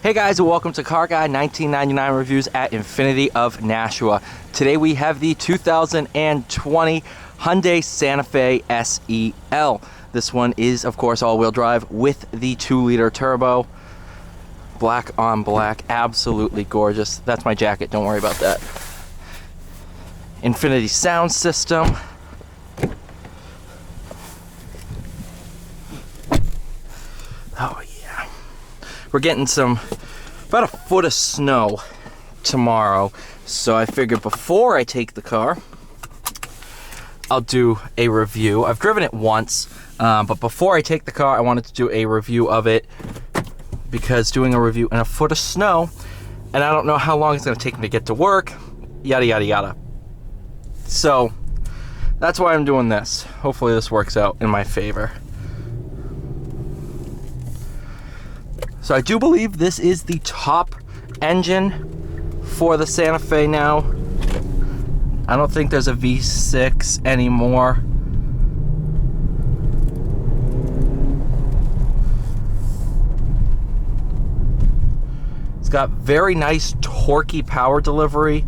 Hey guys, and welcome to Car Guy 1999 Reviews at Infinity of Nashua. Today we have the 2020 Hyundai Santa Fe SEL. This one is, of course, all-wheel drive with the 2-liter turbo. Black on black, absolutely gorgeous. That's my jacket, don't worry about that. Infinity sound system. Oh yeah. We're getting about a foot of snow tomorrow, so I figured before I take the car, I'll do a review. I've driven it once, but before I take the car, I wanted to do a review of it because doing a review in a foot of snow, and I don't know how long it's going to take me to get to work, yada yada yada. So that's why I'm doing this. Hopefully this works out in my favor. So I do believe this is the top engine for the Santa Fe now. I don't think there's a V6 anymore. It's got very nice Torquey power delivery.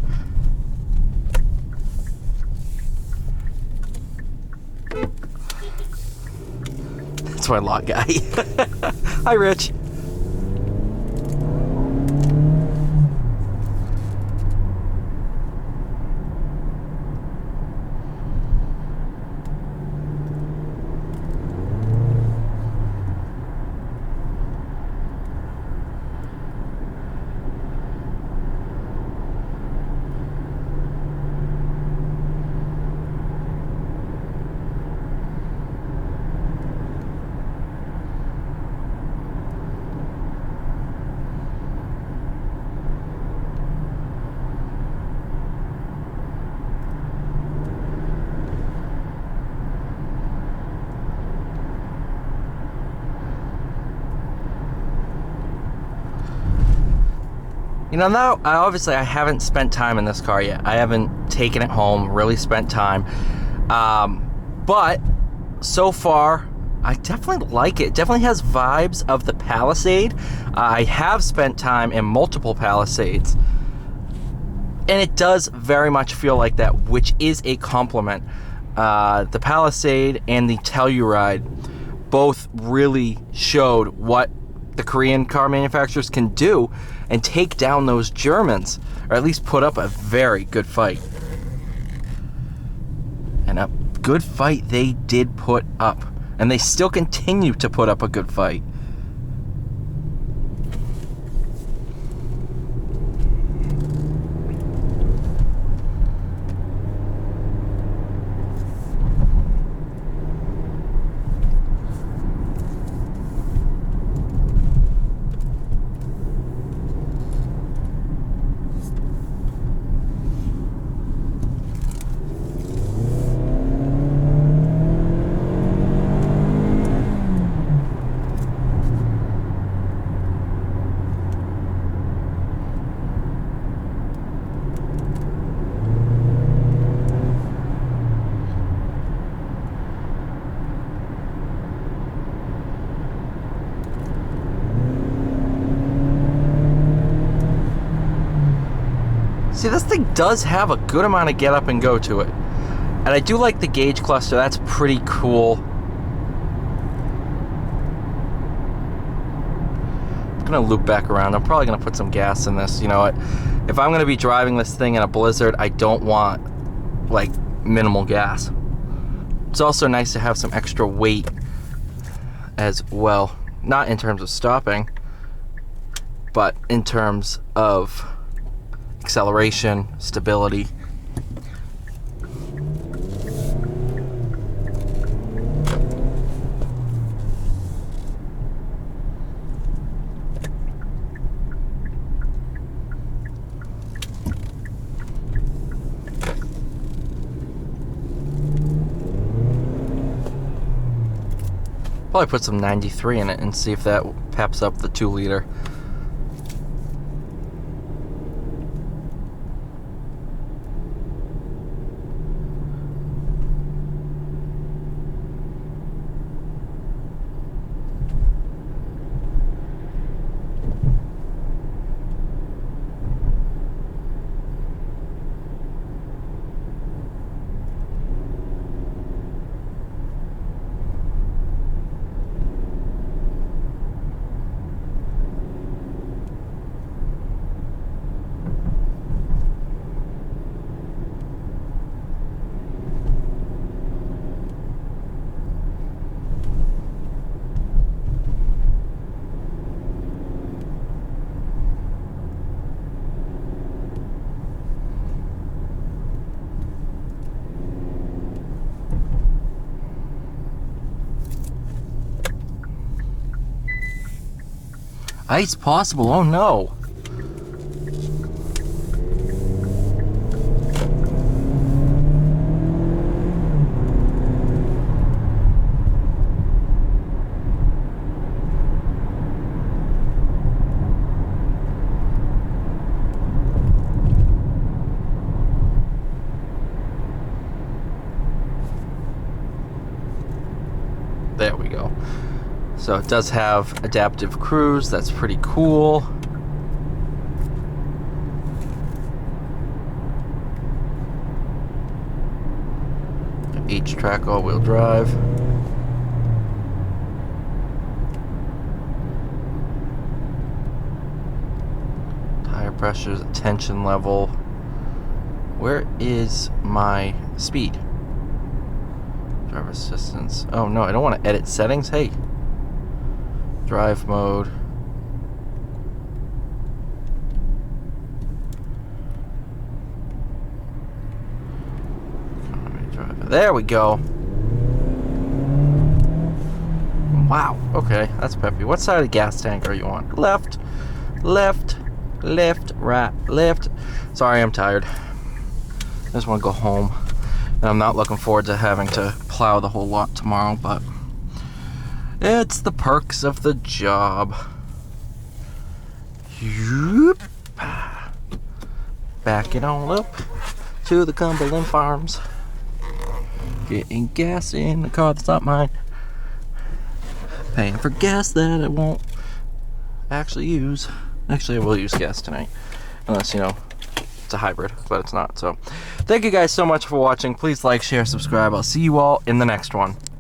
That's my lot guy. Hi, Rich. You know, now, obviously I haven't spent time in this car yet. I haven't taken it home, really spent time. But so far, I definitely like it. It definitely has vibes of the Palisade. I have spent time in multiple Palisades, and it does very much feel like that, which is a compliment. The Palisade and the Telluride both really showed what the Korean car manufacturers can do and take down those Germans, or at least put up a very good fight. And a good fight they did put up, and they still continue to put up a good fight. See, this thing does have a good amount of get up and go to it. And I do like the gauge cluster, that's pretty cool. I'm gonna loop back around. I'm probably gonna put some gas in this. You know what? If I'm gonna be driving this thing in a blizzard, I don't want, like, minimal gas. It's also nice to have some extra weight as well. Not in terms of stopping, but in terms of acceleration, stability. Probably put some 93 in it and see if that peps up the 2-liter. Ice possible. Oh no. There we go. So it does have adaptive cruise. That's pretty cool. H-track all-wheel drive. Tire pressures, attention level. Where is my speed? Driver assistance. Oh no, I don't want to edit settings. Hey. Drive mode. There we go. Wow, okay, that's peppy. What side of the gas tank are you on? Left, left, left, right, left. Sorry, I'm tired. I just want to go home. And I'm not looking forward to having to plow the whole lot tomorrow, but it's the perks of the job. Back it on up to the Cumberland Farms. Getting gas in the car that's not mine. Paying for gas that I won't actually use. Actually, I will use gas tonight. Unless, you know, it's a hybrid, but it's not. So, thank you guys so much for watching. Please like, share, subscribe. I'll see you all in the next one.